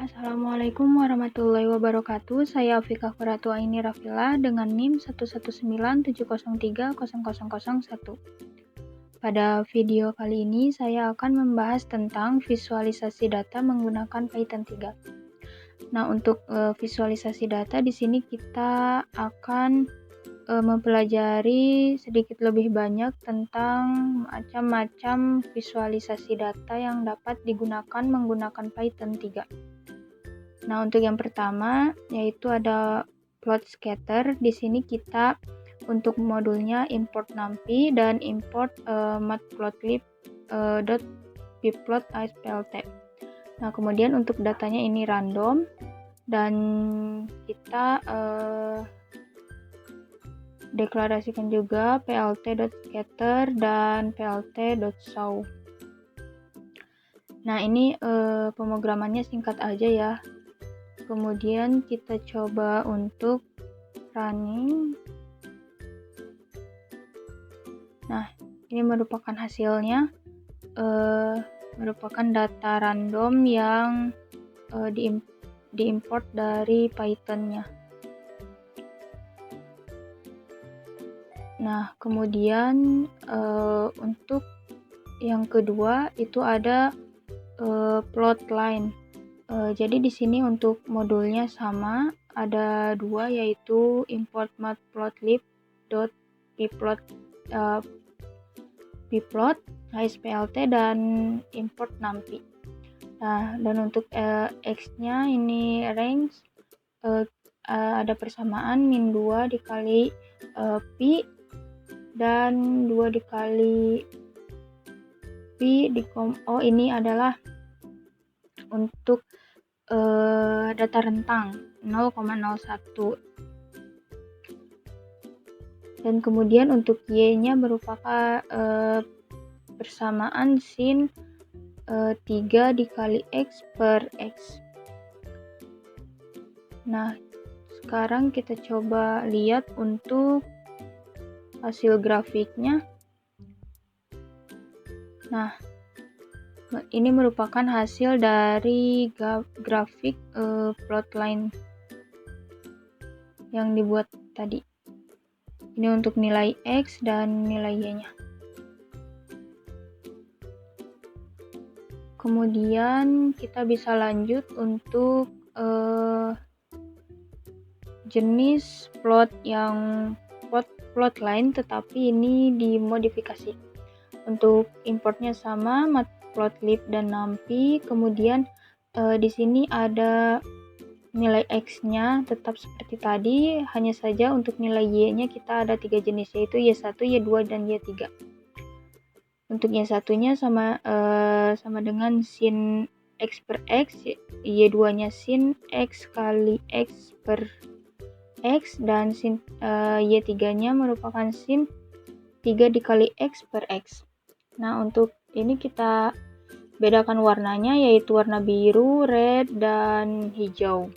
Assalamualaikum warahmatullahi wabarakatuh. Saya Afika Furatu Aini Rafila dengan NIM 11970300001. Pada video kali ini saya akan membahas tentang visualisasi data menggunakan Python 3. Nah, untuk visualisasi data di sini kita akan mempelajari sedikit lebih banyak tentang macam-macam visualisasi data yang dapat digunakan menggunakan Python 3. Nah, untuk yang pertama yaitu ada plot scatter. Di sini kita untuk modulnya import numpy dan import matplotlib.pyplot.asplt. Nah, kemudian untuk datanya ini random dan kita deklarasikan juga plt.scatter dan plt.show. Nah, ini pemrogramannya singkat aja ya. Kemudian kita coba untuk running. Nah, ini merupakan hasilnya, merupakan data random yang diimport dari Python-nya. Nah, kemudian untuk yang kedua itu ada plotline. Jadi di sini untuk modulnya sama, ada dua yaitu import matplotlib.pyplot asplt dan import numpy. Nah, dan untuk x-nya ini range ada persamaan min 2 dikali pi dan 2 dikali pi ini adalah untuk data rentang 0,01. Dan kemudian untuk y-nya merupakan persamaan sin 3 dikali x per x. Nah, sekarang kita coba lihat untuk hasil grafiknya. Nah, ini merupakan hasil dari grafik plotline yang dibuat tadi. Ini untuk nilai X dan nilai Y-nya. Kemudian kita bisa lanjut untuk jenis plot yang plotline, tetapi ini dimodifikasi. Untuk importnya sama matplotlib dan numpy. Kemudian di sini ada nilai x-nya tetap seperti tadi, hanya saja untuk nilai y-nya kita ada 3 jenis, yaitu y1, y2 dan y3. Untuk y1-nya sama dengan sin x per x, y2-nya sin x kali x per x, dan sin y3-nya merupakan sin 3 dikali x per x. Nah, untuk ini kita bedakan warnanya, yaitu warna biru, red, dan hijau.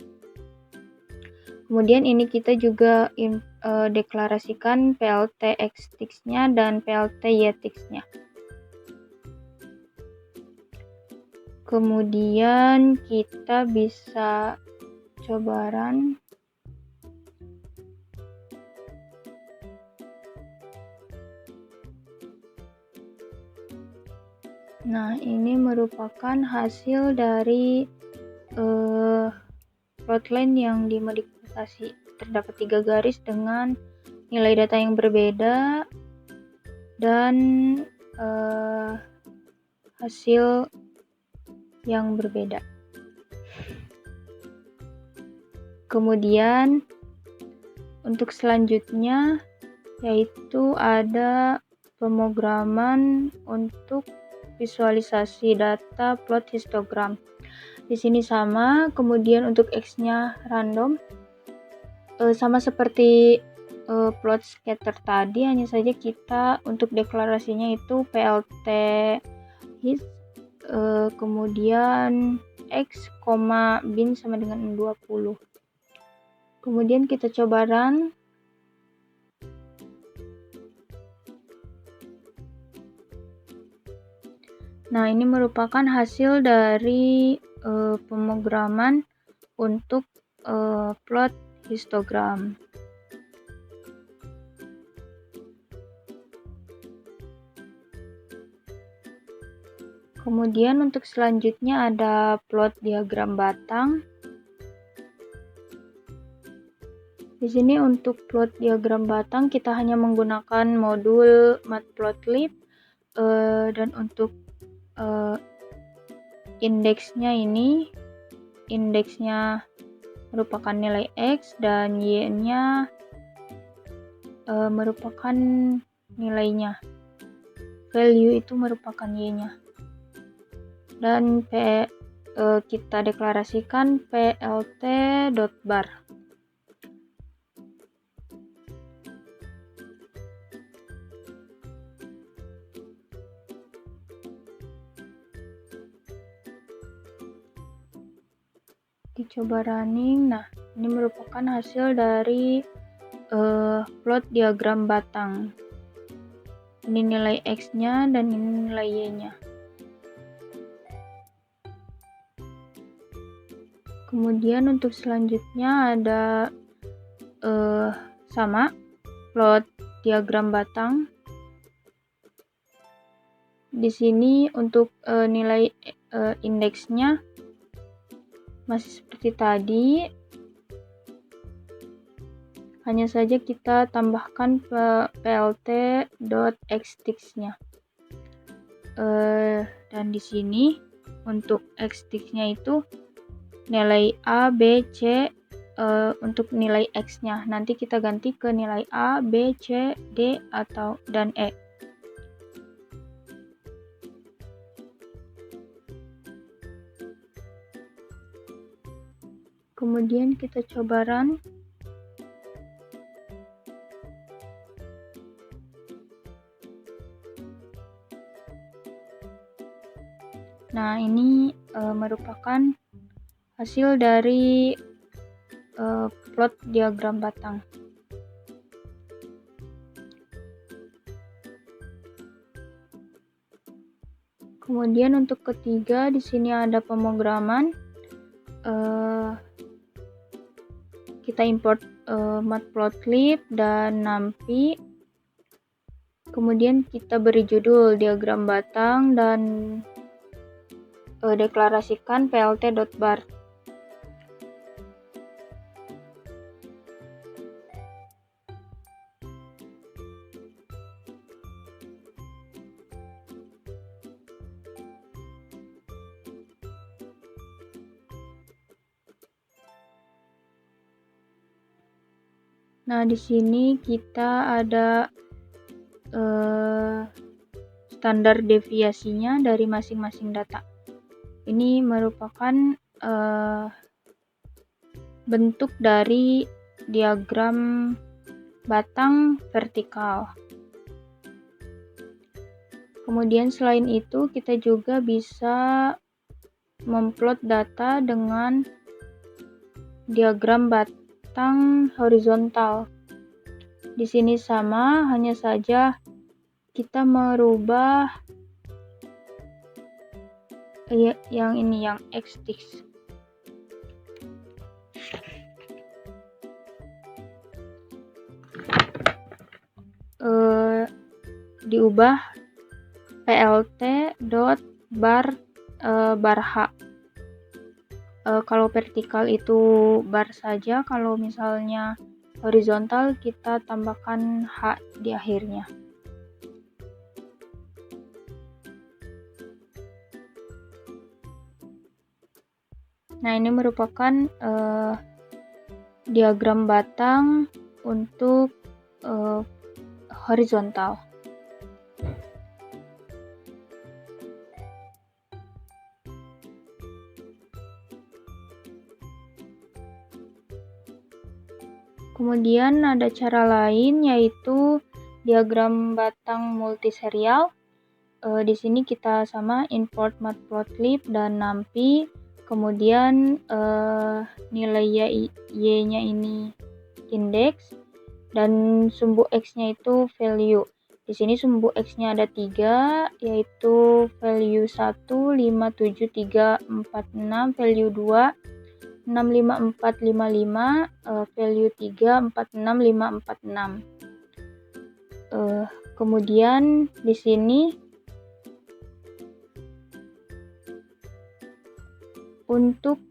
Kemudian ini kita juga deklarasikan plt xtix-nya dan plt ytix-nya. Kemudian kita bisa coba run. Nah, ini merupakan hasil dari plotline yang dimodifikasi. Terdapat 3 garis dengan nilai data yang berbeda dan hasil yang berbeda. Kemudian untuk selanjutnya yaitu ada pemrograman untuk visualisasi data plot histogram. Di sini sama, kemudian untuk x-nya random. Sama seperti plot scatter tadi, hanya saja kita untuk deklarasinya itu plt his, kemudian x, bin sama dengan 20. Kemudian kita coba run. Nah, ini merupakan hasil dari pemrograman untuk plot histogram. Kemudian untuk selanjutnya ada plot diagram batang. Di sini untuk plot diagram batang kita hanya menggunakan modul matplotlib, dan untuk indeksnya merupakan nilai X dan Y-nya merupakan nilainya. Value itu merupakan Y-nya. Dan kita deklarasikan plt.bar. Dicoba running. Nah, ini merupakan hasil dari plot diagram batang. Ini nilai X-nya dan ini nilai Y-nya. Kemudian untuk selanjutnya ada sama plot diagram batang. Di sini untuk nilai indeksnya masih seperti tadi, hanya saja kita tambahkan plt.xtics-nya. Dan di sini untuk xtics-nya itu nilai A, B, C untuk nilai X-nya. Nanti kita ganti ke nilai A, B, C, D, dan E. Kemudian kita coba run. Nah, ini merupakan hasil dari plot diagram batang. Kemudian untuk ketiga, di sini ada pemrograman. Kita import matplotlib dan numpy. Kemudian kita beri judul diagram batang dan deklarasikan plt.bar. Nah, di sini kita ada standar deviasinya dari masing-masing data. Ini merupakan bentuk dari diagram batang vertikal. Kemudian selain itu kita juga bisa memplot data dengan diagram batang horizontal. Di sini sama, hanya saja kita merubah yang xtics. Diubah plt.bar h. Kalau vertikal itu bar saja, kalau misalnya horizontal kita tambahkan h di akhirnya. Nah, ini merupakan diagram batang untuk horizontal. Kemudian ada cara lain, yaitu diagram batang multiserial. Di sini kita sama import matplotlib dan numpy. Kemudian nilai y-nya ini indeks dan sumbu x-nya itu value. Di sini sumbu X-nya ada 3, yaitu value 1, 5, 7, 3, 4, 6, value 2, 6, 5, 4, 5, 5, value 3, 4, 6, 5, 4, 6. Kemudian di sini untuk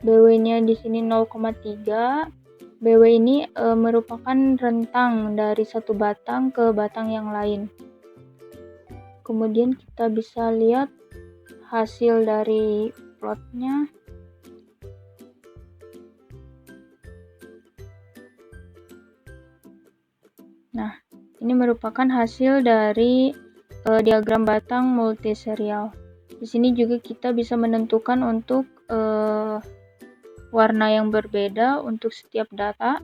BW-nya di sini 0,3. BW ini merupakan rentang dari satu batang ke batang yang lain. Kemudian kita bisa lihat hasil dari plotnya. Nah, ini merupakan hasil dari diagram batang multiserial. Di sini juga kita bisa menentukan untuk warna yang berbeda untuk setiap data.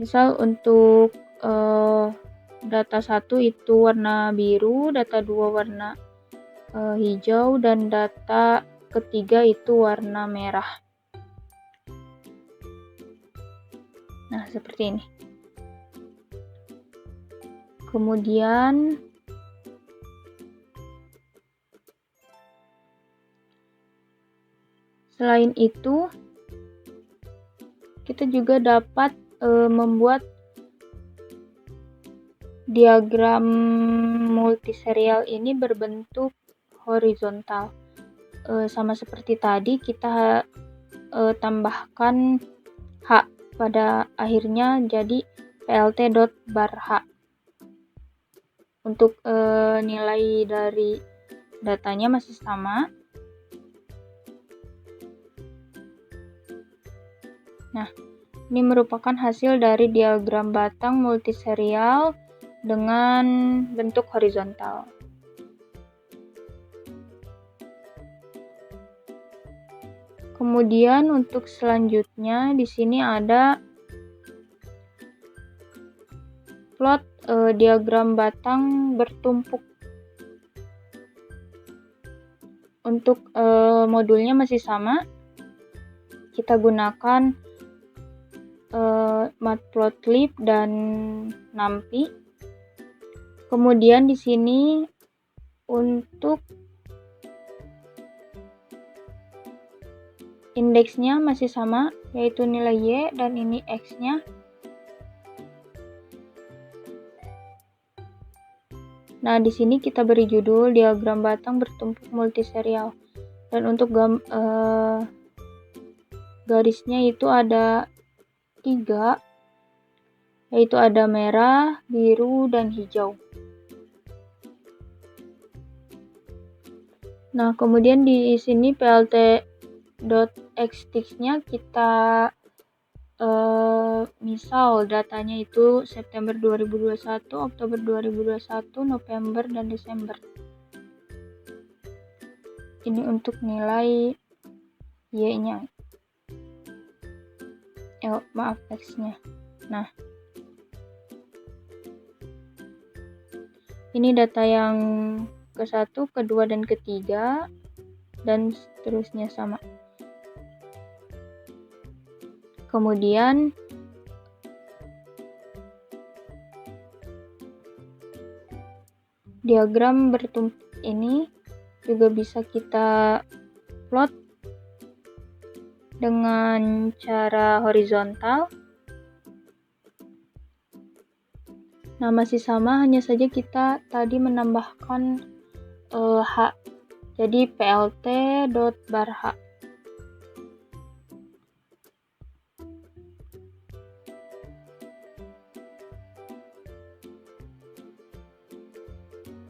Misal untuk data 1 itu warna biru, data 2 warna hijau, dan data ketiga itu warna merah. Nah, seperti ini. Kemudian selain itu, kita juga dapat membuat diagram multiserial ini berbentuk horizontal. Sama seperti tadi, kita tambahkan H pada akhirnya jadi plt.barh. Untuk nilai dari datanya masih sama. Nah, ini merupakan hasil dari diagram batang multiserial dengan bentuk horizontal. Kemudian untuk selanjutnya di sini ada plot diagram batang bertumpuk. Untuk modulnya masih sama. Kita gunakan matplotlib dan numpy. Kemudian di sini untuk indeksnya masih sama, yaitu nilai Y, dan ini X-nya. Nah, di sini kita beri judul diagram batang bertumpuk multiserial. Dan untuk garisnya itu ada 3, yaitu ada merah, biru, dan hijau. Nah, kemudian di sini plt.xtext-nya kita misal datanya itu September 2021, Oktober 2021, November, dan Desember. Ini untuk nilai Y-nya. X-nya. Nah, ini data yang ke-1, ke-2, dan ke-3, dan seterusnya sama. Kemudian diagram bertumpuk ini juga bisa kita plot dengan cara horizontal. Nah, masih sama, hanya saja kita tadi menambahkan H, jadi plt.barh.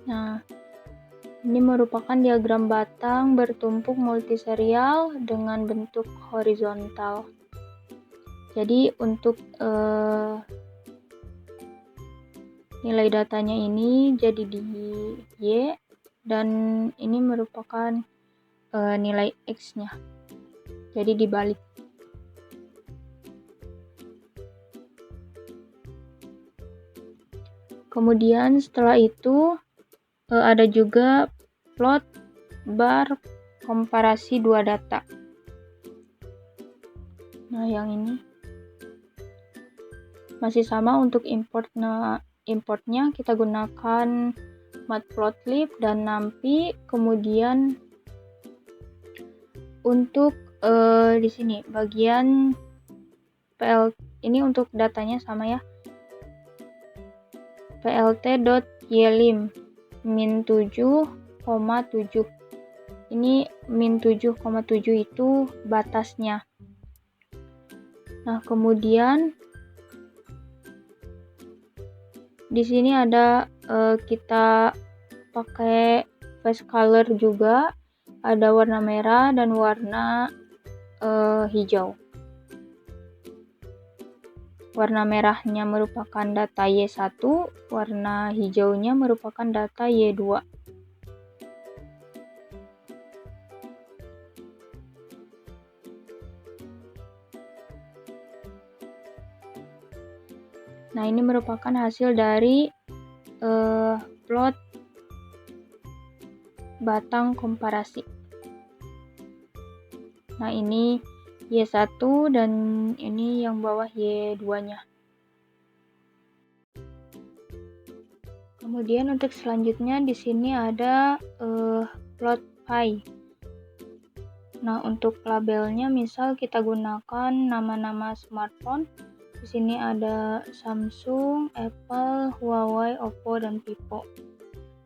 Nah, ini merupakan diagram batang bertumpuk multiserial dengan bentuk horizontal. Jadi untuk nilai datanya ini jadi di Y, dan ini merupakan nilai X-nya. Jadi dibalik. Kemudian setelah itu ada juga plot bar komparasi dua data. Nah, yang ini. Masih sama untuk importnya kita gunakan matplotlib dan numpy. Kemudian untuk di sini bagian PL ini untuk datanya sama ya, plt.ylim min 7,7. Ini min 7,7 itu batasnya. Nah, kemudian di sini ada kita pakai face color juga, ada warna merah dan warna hijau. Warna merahnya merupakan data Y1, warna hijaunya merupakan data Y2. Nah, ini merupakan hasil dari plot batang komparasi. Nah, ini Y1 dan ini yang bawah Y2-nya. Kemudian untuk selanjutnya di sini ada plot pie. Nah, untuk labelnya misal kita gunakan nama-nama smartphone. Di sini ada Samsung, Apple, Huawei, Oppo, dan Vivo.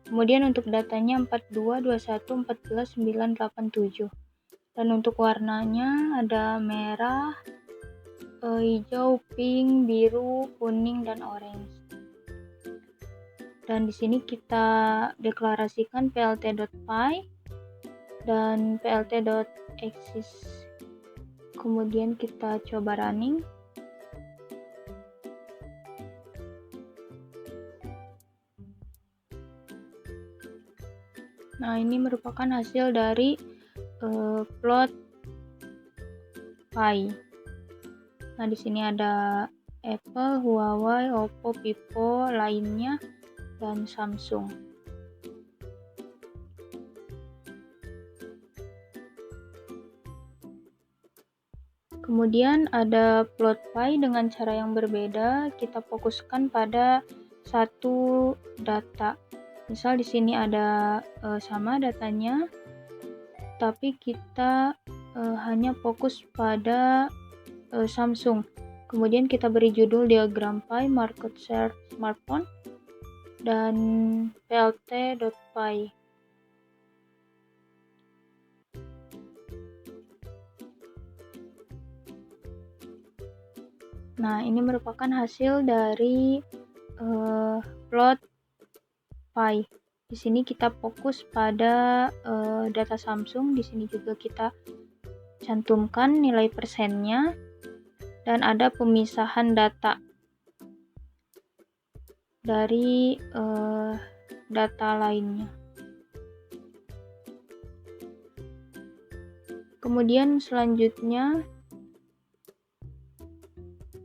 Kemudian untuk datanya 42, 21, 14, 9, 8, 7. Dan untuk warnanya ada merah, hijau, pink, biru, kuning, dan orange. Dan di sini kita deklarasikan plt.py dan plt.axis. Kemudian kita coba running. Nah, ini merupakan hasil dari plot pie. Nah, di sini ada Apple, Huawei, Oppo, Vivo, lainnya, dan Samsung. Kemudian ada plot pie dengan cara yang berbeda. Kita fokuskan pada satu data. Misal di sini ada sama datanya, tapi kita hanya fokus pada Samsung. Kemudian kita beri judul diagram pie, market share smartphone, dan plt.py. Nah, ini merupakan hasil dari plot pie. Di sini kita fokus pada data Samsung. Di sini juga kita cantumkan nilai persennya dan ada pemisahan data dari data lainnya. Kemudian selanjutnya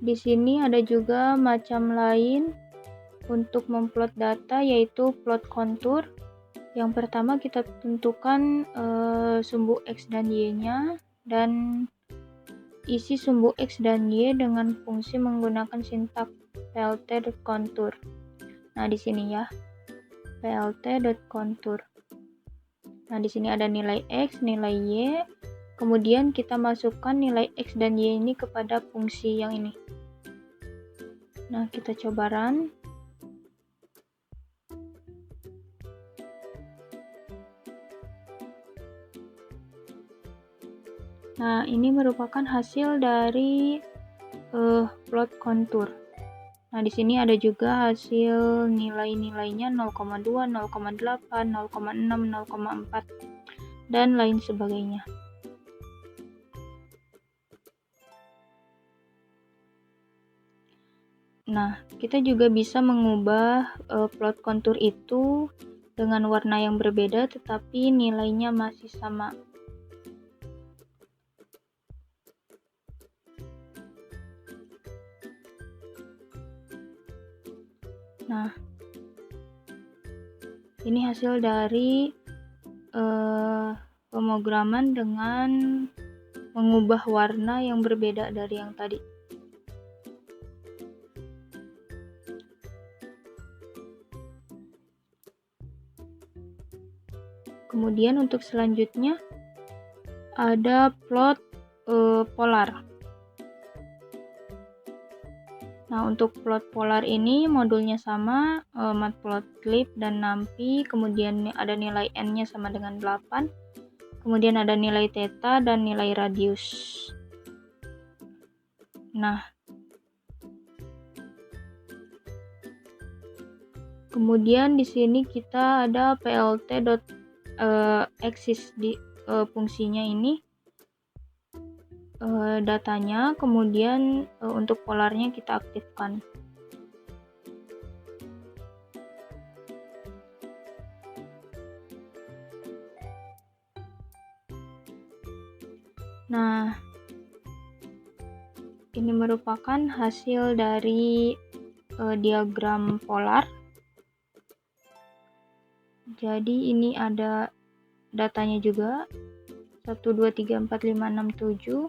di sini ada juga macam lain untuk memplot data, yaitu plot kontur. Yang pertama kita tentukan sumbu X dan Y-nya dan isi sumbu X dan Y dengan fungsi menggunakan sintaks plt.contour. Nah, di sini ya, plt.contour. Nah, di sini ada nilai X, nilai Y. Kemudian kita masukkan nilai X dan Y ini kepada fungsi yang ini. Nah, kita coba run. Nah, ini merupakan hasil dari plot kontur. Nah, di sini ada juga hasil nilai-nilainya 0,2, 0,8, 0,6, 0,4, dan lain sebagainya. Nah, kita juga bisa mengubah plot kontur itu dengan warna yang berbeda, tetapi nilainya masih sama. Nah, ini hasil dari pemrograman dengan mengubah warna yang berbeda dari yang tadi. Kemudian untuk selanjutnya ada plot polar. Nah, untuk plot polar ini modulnya sama, matplotlib dan numpy, kemudian ada nilai n-nya sama dengan 8, kemudian ada nilai theta dan nilai radius. Nah, kemudian di sini kita ada plt.axis di fungsinya ini datanya, kemudian untuk polarnya kita aktifkan. Nah, ini merupakan hasil dari diagram polar. Jadi ini ada datanya juga 1, 2, 3, 4, 5, 6, 7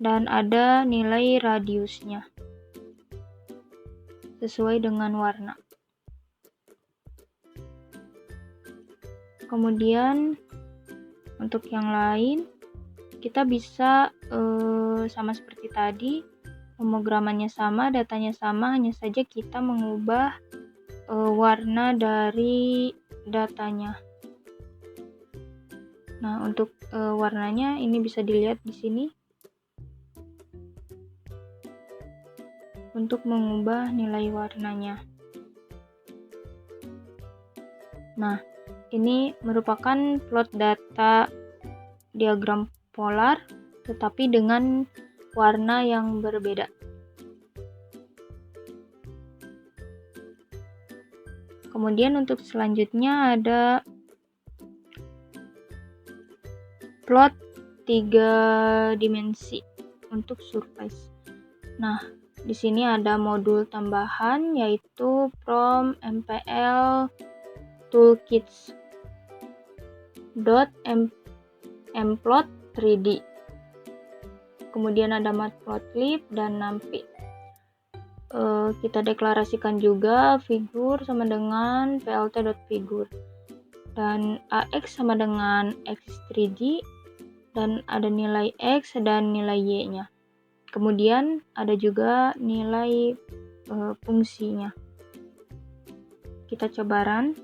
dan ada nilai radiusnya sesuai dengan warna. Kemudian untuk yang lain kita bisa sama seperti tadi, pemrogramannya sama, datanya sama, hanya saja kita mengubah warna dari datanya. Nah, untuk warnanya ini bisa dilihat di sini. Untuk mengubah nilai warnanya. Nah, ini merupakan plot data diagram polar tetapi dengan warna yang berbeda. Kemudian untuk selanjutnya ada plot 3 dimensi untuk surface. Nah, di sini ada modul tambahan yaitu from mpl toolkits .mplot 3D. Kemudian ada matplotlib dan numpy. Kita deklarasikan juga figur sama dengan plt.figur dan ax sama dengan axis 3D dan ada nilai x dan nilai y-nya. Kemudian ada juga nilai fungsinya. Kita coba run.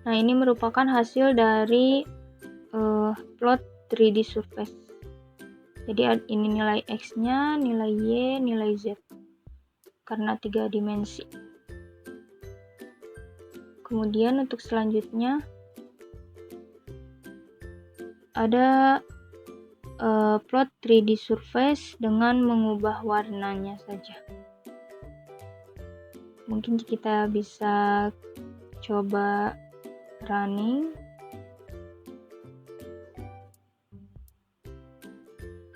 Nah, ini merupakan hasil dari plot 3D surface. Jadi ini nilai x-nya, nilai y, nilai z karena 3 dimensi. Kemudian untuk selanjutnya ada plot 3D surface dengan mengubah warnanya saja. Mungkin kita bisa coba running.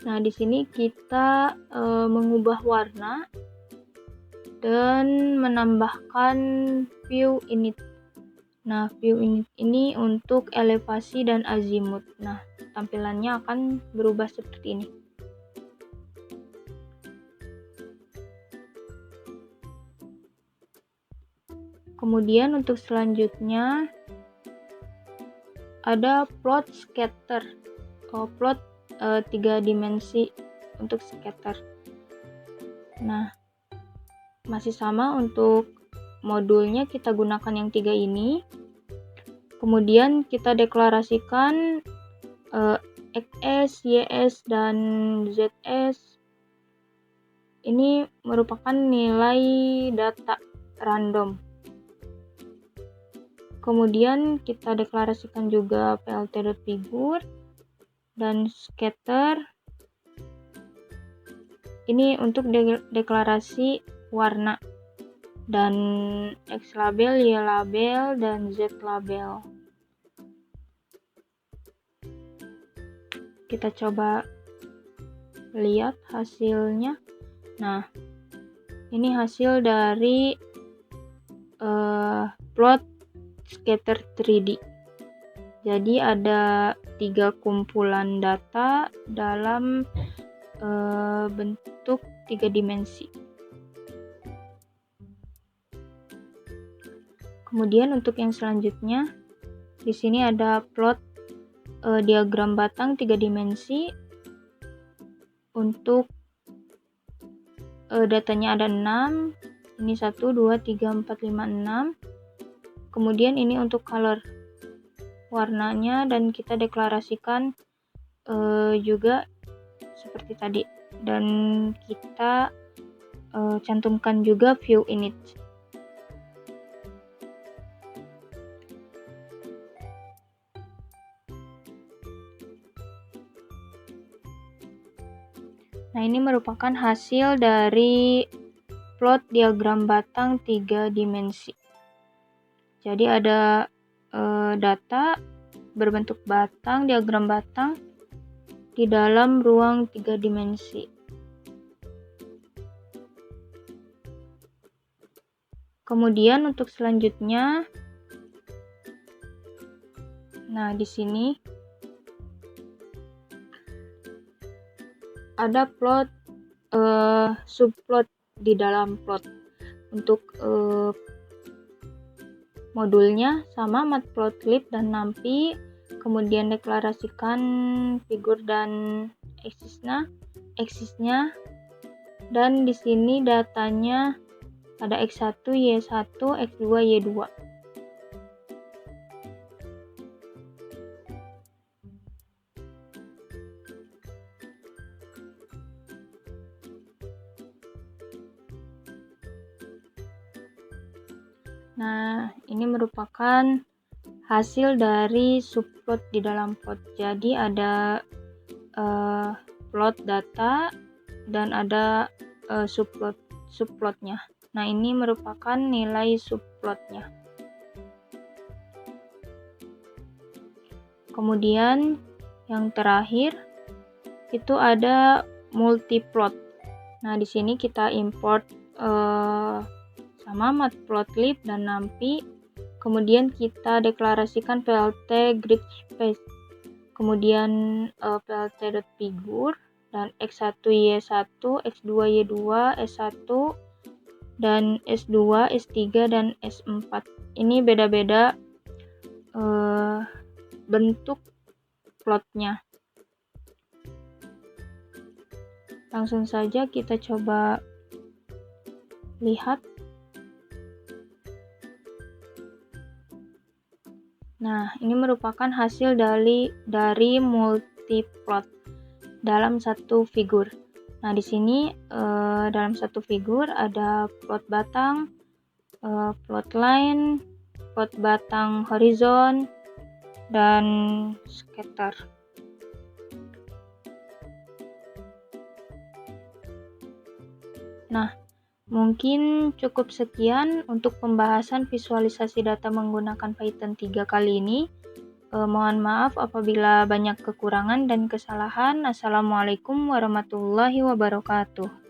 Nah, di sini kita mengubah warna dan menambahkan view init. Nah, view init ini untuk elevasi dan azimut. Nah, tampilannya akan berubah seperti ini. Kemudian untuk selanjutnya ada plot scatter, plot 3 dimensi untuk scatter. Nah, masih sama untuk modulnya kita gunakan yang 3 ini. Kemudian kita deklarasikan xs, ys, dan zs. Ini merupakan nilai data random. Kemudian kita deklarasikan juga plt.figur dan scatter. Ini untuk deklarasi warna dan X label, Y label, dan Z label. Kita coba lihat hasilnya. Nah, ini hasil dari plot scatter 3D. Jadi ada 3 kumpulan data dalam bentuk 3 dimensi. Kemudian untuk yang selanjutnya, di sini ada plot diagram batang 3 dimensi. Untuk datanya ada 6. Ini 1, 2, 3, 4, 5, 6. Kemudian ini untuk color warnanya, dan kita deklarasikan juga seperti tadi, dan kita cantumkan juga view image. Nah, ini merupakan hasil dari plot diagram batang 3 dimensi. Jadi ada data berbentuk batang, diagram batang di dalam ruang 3 dimensi. Kemudian untuk selanjutnya, nah di sini ada plot subplot di dalam plot. Untuk modulnya sama matplotlib dan numpy, kemudian deklarasikan figur dan eksisnya, dan di sini datanya ada X1, Y1, X2, Y2. Nah, ini merupakan hasil dari subplot di dalam plot. Jadi ada plot data dan ada subplotnya. Nah, ini merupakan nilai subplotnya. Kemudian yang terakhir itu ada multiplot. Nah, di sini kita import sama matplotlib dan numpy. Kemudian kita deklarasikan plt grid space. Kemudian plt.figure dan X1 Y1, X2 Y2, S1 dan S2, S3 dan S4. Ini beda-beda bentuk plotnya. Langsung saja kita coba lihat. Nah, ini merupakan hasil dari multiplot dalam satu figur. Nah, di sini dalam satu figur ada plot batang, plot line, plot batang horizon, dan scatter. Nah, mungkin cukup sekian untuk pembahasan visualisasi data menggunakan Python 3 kali ini. Mohon maaf apabila banyak kekurangan dan kesalahan. Assalamualaikum warahmatullahi wabarakatuh.